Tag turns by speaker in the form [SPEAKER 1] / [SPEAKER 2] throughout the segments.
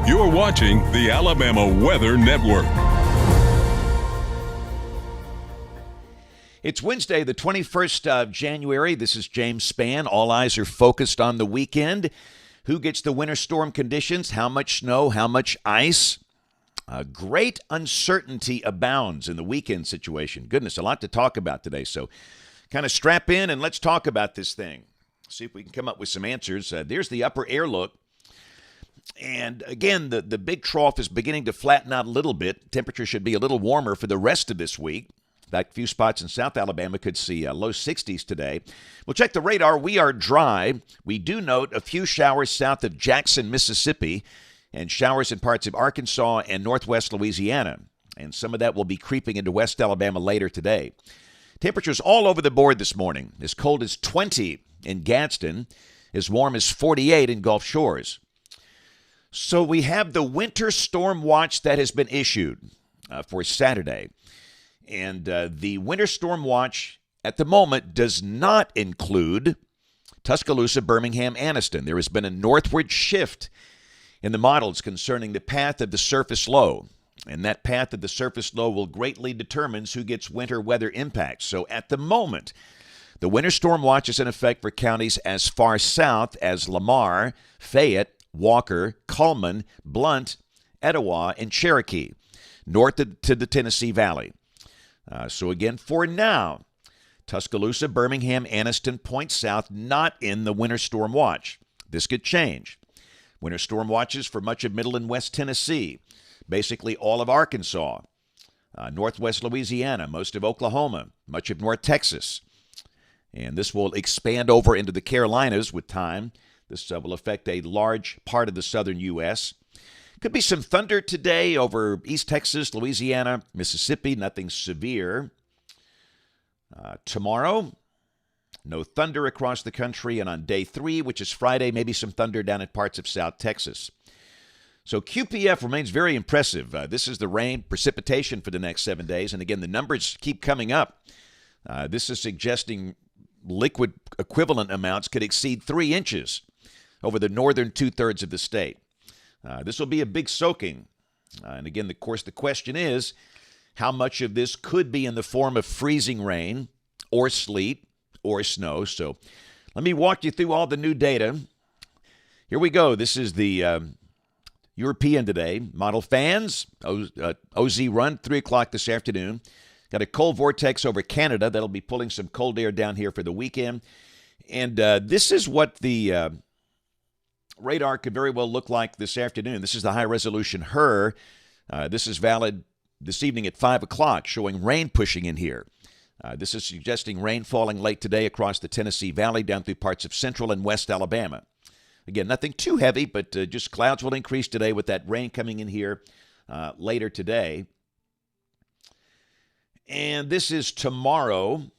[SPEAKER 1] You're watching the Alabama Weather Network.
[SPEAKER 2] It's Wednesday, the 21st of January. This is James Spann. All eyes are focused on the weekend. Who gets the winter storm conditions? How much snow? How much ice? Great uncertainty abounds in the weekend situation. Goodness, a lot to talk about today. So kind of strap in and let's talk about this thing. See if we can come up with some answers. There's the upper air look. And again, the big trough is beginning to flatten out a little bit. Temperature should be a little warmer for the rest of this week. In fact, a few spots in South Alabama could see low 60s today. We'll check the radar. We are dry. We do note a few showers south of Jackson, Mississippi, and showers in parts of Arkansas and northwest Louisiana. And some of that will be creeping into West Alabama later today. Temperatures all over the board this morning. As cold as 20 in Gadsden, as warm as 48 in Gulf Shores. So we have the winter storm watch that has been issued for Saturday. And the winter storm watch at the moment does not include Tuscaloosa, Birmingham, Anniston. There has been a northward shift in the models concerning the path of the surface low. And that path of the surface low will greatly determine who gets winter weather impacts. So at the moment, the winter storm watch is in effect for counties as far south as Lamar, Fayette, Walker, Cullman, Blount, Etowah, and Cherokee, north to the Tennessee Valley. So again, for now, Tuscaloosa, Birmingham, Anniston, point south, not in the winter storm watch. This could change. Winter storm watches for much of middle and west Tennessee, basically all of Arkansas, northwest Louisiana, most of Oklahoma, much of North Texas. And this will expand over into the Carolinas with time. This will affect a large part of the southern U.S. Could be some thunder today over East Texas, Louisiana, Mississippi, nothing severe. Tomorrow, no thunder across the country. And on day 3, which is Friday, maybe some thunder down in parts of South Texas. So QPF remains very impressive. This is the rain precipitation for the next 7 days. And again, the numbers keep coming up. This is suggesting liquid equivalent amounts could exceed 3 inches over the northern 2/3 of the state. This will be a big soaking. And again, of course, the question is, how much of this could be in the form of freezing rain or sleet or snow? So let me walk you through all the new data. Here we go. This is the European today. Model fans, OZ run, 3 o'clock this afternoon. Got a cold vortex over Canada that'll be pulling some cold air down here for the weekend. And this is what the radar could very well look like this afternoon. This is the high-resolution HER. This is valid this evening at 5 o'clock, showing rain pushing in here. This is suggesting rain falling late today across the Tennessee Valley down through parts of central and west Alabama. Again, nothing too heavy, but just clouds will increase today with that rain coming in here later today. And this is tomorrow.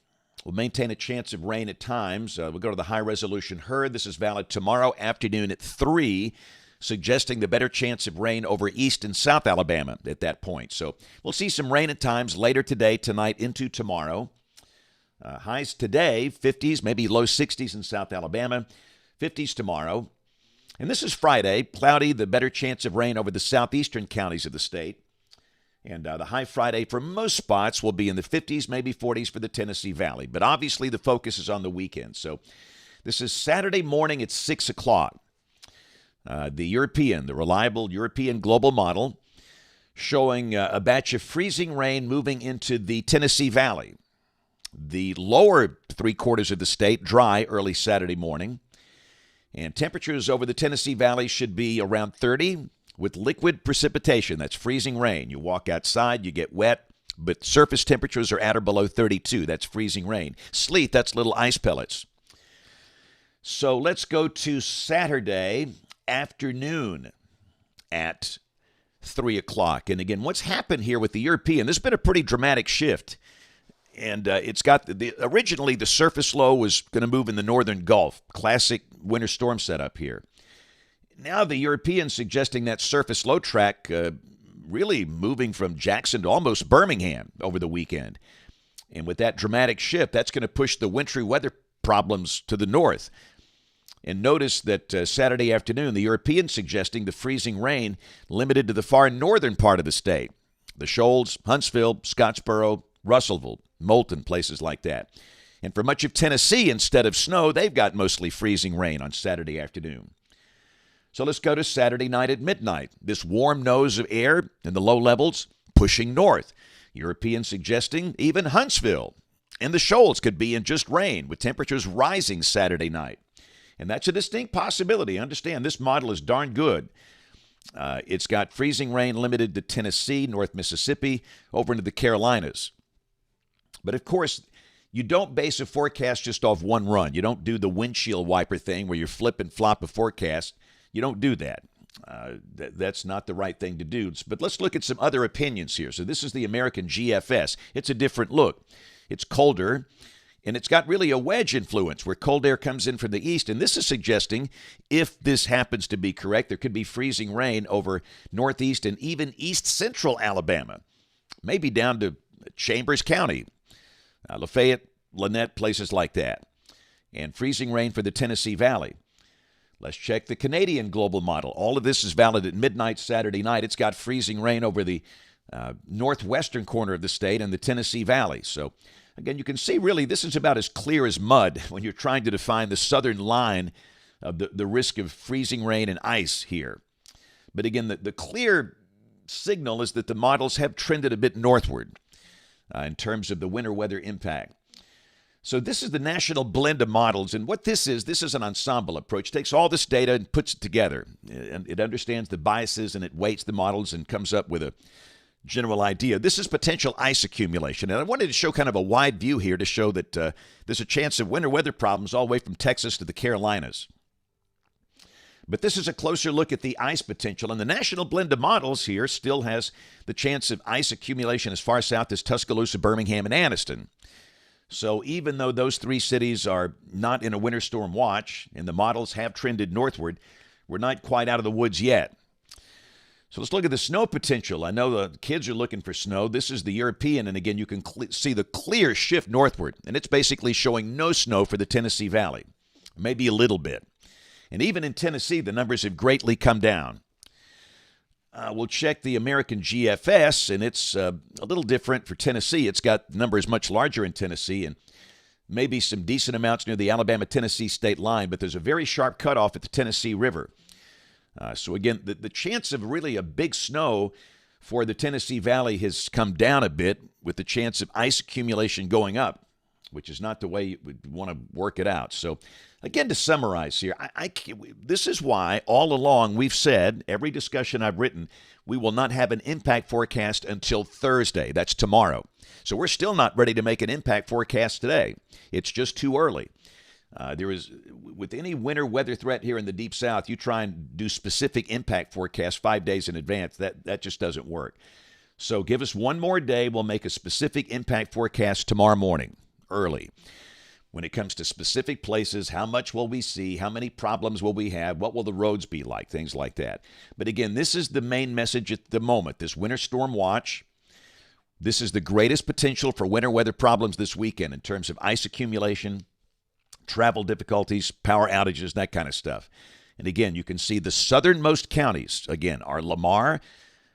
[SPEAKER 2] We'll maintain a chance of rain at times. We'll go to the high-resolution HER. This is valid tomorrow afternoon at 3, suggesting the better chance of rain over east and south Alabama at that point. So we'll see some rain at times later today, tonight, into tomorrow. Highs today, 50s, maybe low 60s in South Alabama, 50s tomorrow. And this is Friday, cloudy, the better chance of rain over the southeastern counties of the state. And the high Friday for most spots will be in the 50s, maybe 40s for the Tennessee Valley. But obviously the focus is on the weekend. So this is Saturday morning at 6 o'clock. The reliable European global model showing a batch of freezing rain moving into the Tennessee Valley. The lower 3/4 of the state dry early Saturday morning. And temperatures over the Tennessee Valley should be around 30 with liquid precipitation. That's freezing rain. You walk outside, you get wet, but surface temperatures are at or below 32. That's freezing rain. Sleet, that's little ice pellets. So let's go to Saturday afternoon at 3 o'clock. And again, what's happened here with the European, there's been a pretty dramatic shift. And it's got originally the surface low was going to move in the northern Gulf. Classic winter storm setup here. Now the European suggesting that surface low track really moving from Jackson to almost Birmingham over the weekend. And with that dramatic shift, that's going to push the wintry weather problems to the north. And notice that Saturday afternoon, the Europeans suggesting the freezing rain limited to the far northern part of the state. The Shoals, Huntsville, Scottsboro, Russellville, Moulton, places like that. And for much of Tennessee, instead of snow, they've got mostly freezing rain on Saturday afternoon. So let's go to Saturday night at midnight. This warm nose of air in the low levels pushing north. Europeans suggesting even Huntsville and the Shoals could be in just rain, with temperatures rising Saturday night. And that's a distinct possibility. Understand, this model is darn good. It's got freezing rain limited to Tennessee, North Mississippi, over into the Carolinas. But of course, you don't base a forecast just off one run. You don't do the windshield wiper thing where you flip and flop a forecast. You don't do that. That's not the right thing to do. But let's look at some other opinions here. So this is the American GFS. It's a different look. It's colder, and it's got really a wedge influence where cold air comes in from the east. And this is suggesting, if this happens to be correct, there could be freezing rain over northeast and even east central Alabama, maybe down to Chambers County, Lafayette, Lynette, places like that. And freezing rain for the Tennessee Valley. Let's check the Canadian global model. All of this is valid at midnight Saturday night. It's got freezing rain over the northwestern corner of the state and the Tennessee Valley. So, again, you can see really this is about as clear as mud when you're trying to define the southern line of the risk of freezing rain and ice here. But again, the clear signal is that the models have trended a bit northward in terms of the winter weather impact. So this is the national blend of models, and what this is an ensemble approach. It takes all this data and puts it together, and it understands the biases, and it weights the models and comes up with a general idea. This is potential ice accumulation, and I wanted to show kind of a wide view here to show that there's a chance of winter weather problems all the way from Texas to the Carolinas. But this is a closer look at the ice potential, and the national blend of models here still has the chance of ice accumulation as far south as Tuscaloosa, Birmingham, and Anniston. So even though those three cities are not in a winter storm watch and the models have trended northward, we're not quite out of the woods yet. So let's look at the snow potential. I know the kids are looking for snow. This is the European, and again, you can see the clear shift northward, and it's basically showing no snow for the Tennessee Valley, maybe a little bit. And even in Tennessee, the numbers have greatly come down. We'll check the American GFS, and it's a little different for Tennessee. It's got numbers much larger in Tennessee and maybe some decent amounts near the Alabama-Tennessee state line, but there's a very sharp cutoff at the Tennessee River. So again, the chance of really a big snow for the Tennessee Valley has come down a bit, with the chance of ice accumulation going up, which is not the way you would want to work it out. So again, to summarize here, this is why all along we've said, every discussion I've written, we will not have an impact forecast until Thursday. That's tomorrow. So we're still not ready to make an impact forecast today. It's just too early. With any winter weather threat here in the Deep South, you try and do specific impact forecasts 5 days in advance. That just doesn't work. So give us one more day. We'll make a specific impact forecast tomorrow morning, early. When it comes to specific places, how much will we see? How many problems will we have? What will the roads be like? Things like that. But again, this is the main message at the moment. This winter storm watch, this is the greatest potential for winter weather problems this weekend in terms of ice accumulation, travel difficulties, power outages, that kind of stuff. And again, you can see the southernmost counties, again, are Lamar,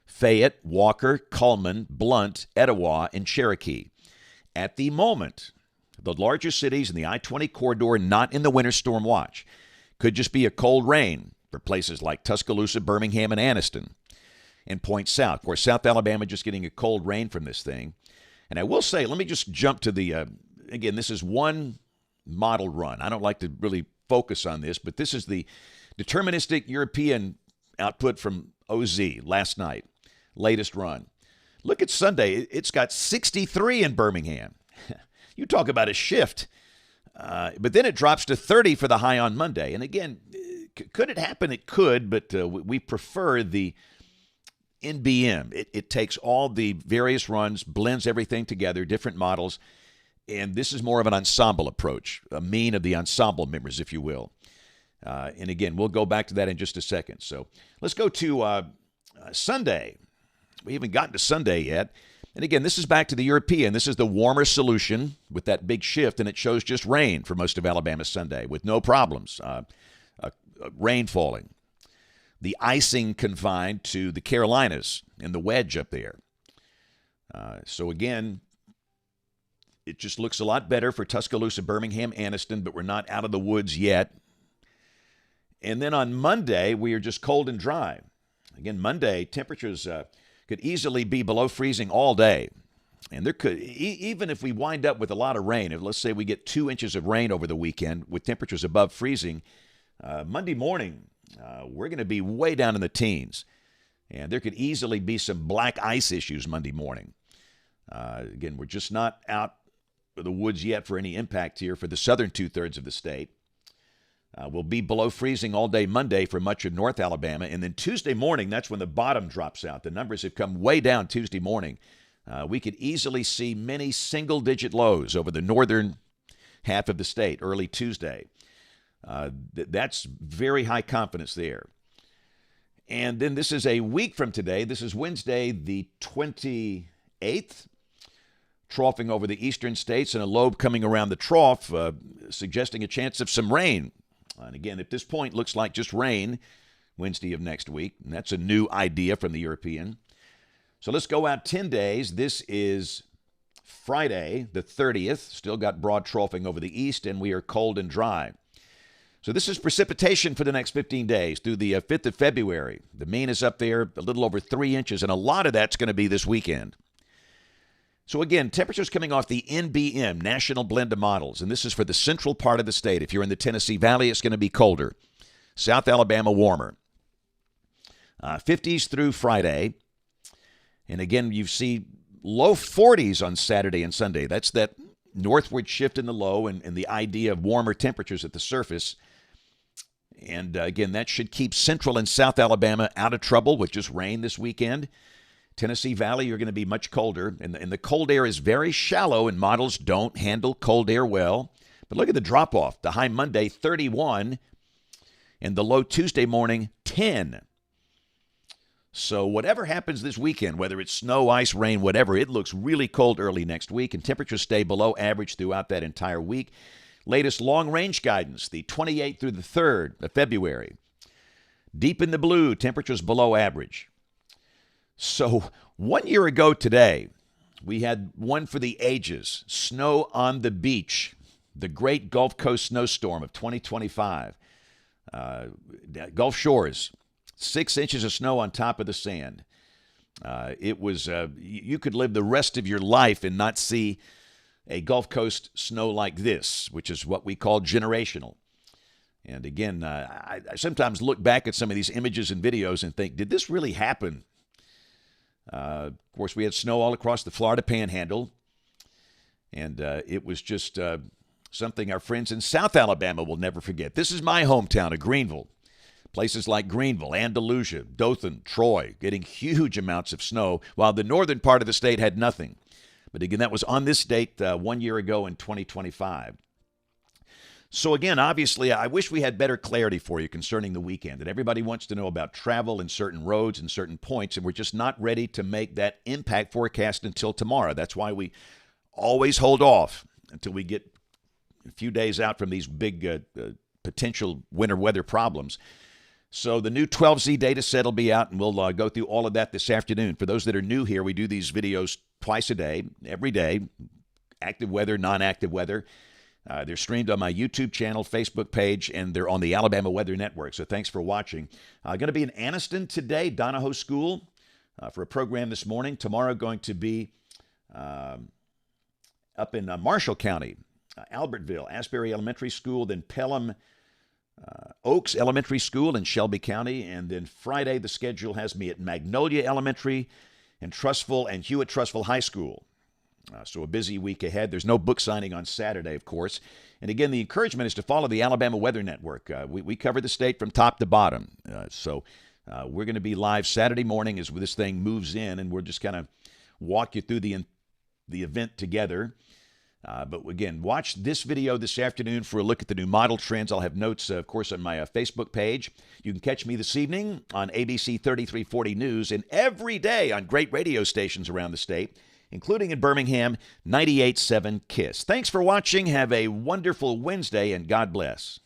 [SPEAKER 2] Fayette, Walker, Cullman, Blount, Etowah, and Cherokee. At the moment, the larger cities in the I-20 corridor not in the winter storm watch. Could just be a cold rain for places like Tuscaloosa, Birmingham, and Anniston, and point south. Of course, South Alabama just getting a cold rain from this thing. And I will say, let me just jump to the, again, this is one model run. I don't like to really focus on this, but this is the deterministic European output from OZ last night, latest run. Look at Sunday. It's got 63 in Birmingham. You talk about a shift. But then it drops to 30 for the high on Monday. And again, could it happen? It could, but we prefer the NBM. It takes all the various runs, blends everything together, different models, and this is more of an ensemble approach, a mean of the ensemble members, if you will. And again, we'll go back to that in just a second. So let's go to Sunday. We haven't gotten to Sunday yet. And again, this is back to the European. This is the warmer solution with that big shift, and it shows just rain for most of Alabama Sunday with no problems. rain falling. The icing confined to the Carolinas and the wedge up there. So again, it just looks a lot better for Tuscaloosa, Birmingham, Anniston, but we're not out of the woods yet. And then on Monday, we are just cold and dry. Again, Monday, temperatures could easily be below freezing all day. And there could, even if we wind up with a lot of rain, if let's say we get 2 inches of rain over the weekend with temperatures above freezing, Monday morning, we're going to be way down in the teens. And there could easily be some black ice issues Monday morning. Again, we're just not out of the woods yet for any impact here for the southern two-thirds of the state. We'll be below freezing all day Monday for much of North Alabama. And then Tuesday morning, that's when the bottom drops out. The numbers have come way down Tuesday morning. We could easily see many single-digit lows over the northern half of the state early Tuesday. That's very high confidence there. And then this is a week from today. This is Wednesday, the 28th. Troughing over the eastern states and a lobe coming around the trough, suggesting a chance of some rain. And again, at this point, looks like just rain Wednesday of next week. And that's a new idea from the European. So let's go out 10 days. This is Friday, the 30th. Still got broad troughing over the east, and we are cold and dry. So this is precipitation for the next 15 days through the 5th of February. The mean is up there a little over 3 inches, and a lot of that's going to be this weekend. So again, temperatures coming off the NBM, National Blend of Models, and this is for the central part of the state. If you're in the Tennessee Valley, it's going to be colder. South Alabama, warmer. 50s through Friday. And again, you see low 40s on Saturday and Sunday. That's that northward shift in the low and the idea of warmer temperatures at the surface. And again, that should keep central and South Alabama out of trouble with just rain this weekend. Tennessee Valley, you're going to be much colder. And the cold air is very shallow, and models don't handle cold air well. But look at the drop-off. The high Monday, 31, and the low Tuesday morning, 10. So whatever happens this weekend, whether it's snow, ice, rain, whatever, it looks really cold early next week, and temperatures stay below average throughout that entire week. Latest long-range guidance, the 28th through the 3rd of February. Deep in the blue, temperatures below average. So 1 year ago today, we had one for the ages, snow on the beach, the great Gulf Coast snowstorm of 2025. Gulf Shores, 6 inches of snow on top of the sand. It was, you could live the rest of your life and not see a Gulf Coast snow like this, which is what we call generational. And again, I sometimes look back at some of these images and videos and think, did this really happen? Of course, we had snow all across the Florida Panhandle, and it was just something our friends in South Alabama will never forget. This is my hometown of Greenville. Places like Greenville, Andalusia, Dothan, Troy, getting huge amounts of snow, while the northern part of the state had nothing. But again, that was on this date 1 year ago in 2025. So again, obviously, I wish we had better clarity for you concerning the weekend. And everybody wants to know about travel in certain roads and certain points, and we're just not ready to make that impact forecast until tomorrow. That's why we always hold off until we get a few days out from these big potential winter weather problems. So the new 12Z data set will be out, and we'll go through all of that this afternoon. For those that are new here, we do these videos twice a day, every day, active weather, non-active weather. They're streamed on my YouTube channel, Facebook page, and they're on the Alabama Weather Network. So thanks for watching. Going to be in Anniston today, Donahoe School, for a program this morning. Tomorrow going to be up in Marshall County, Albertville, Asbury Elementary School, then Pelham Oaks Elementary School in Shelby County. And then Friday, the schedule has me at Magnolia Elementary and Trussville and Hewitt-Trussville High School. So a busy week ahead. There's no book signing on Saturday, of course. And again, the encouragement is to follow the Alabama Weather Network. We cover the state from top to bottom. So we're going to be live Saturday morning as this thing moves in, and we'll just kind of walk you through the event together. But again, watch this video this afternoon for a look at the new model trends. I'll have notes, of course, on my Facebook page. You can catch me this evening on ABC 3340 News and every day on great radio stations around the state, including in Birmingham, 98.7 KISS. Thanks for watching. Have a wonderful Wednesday, and God bless.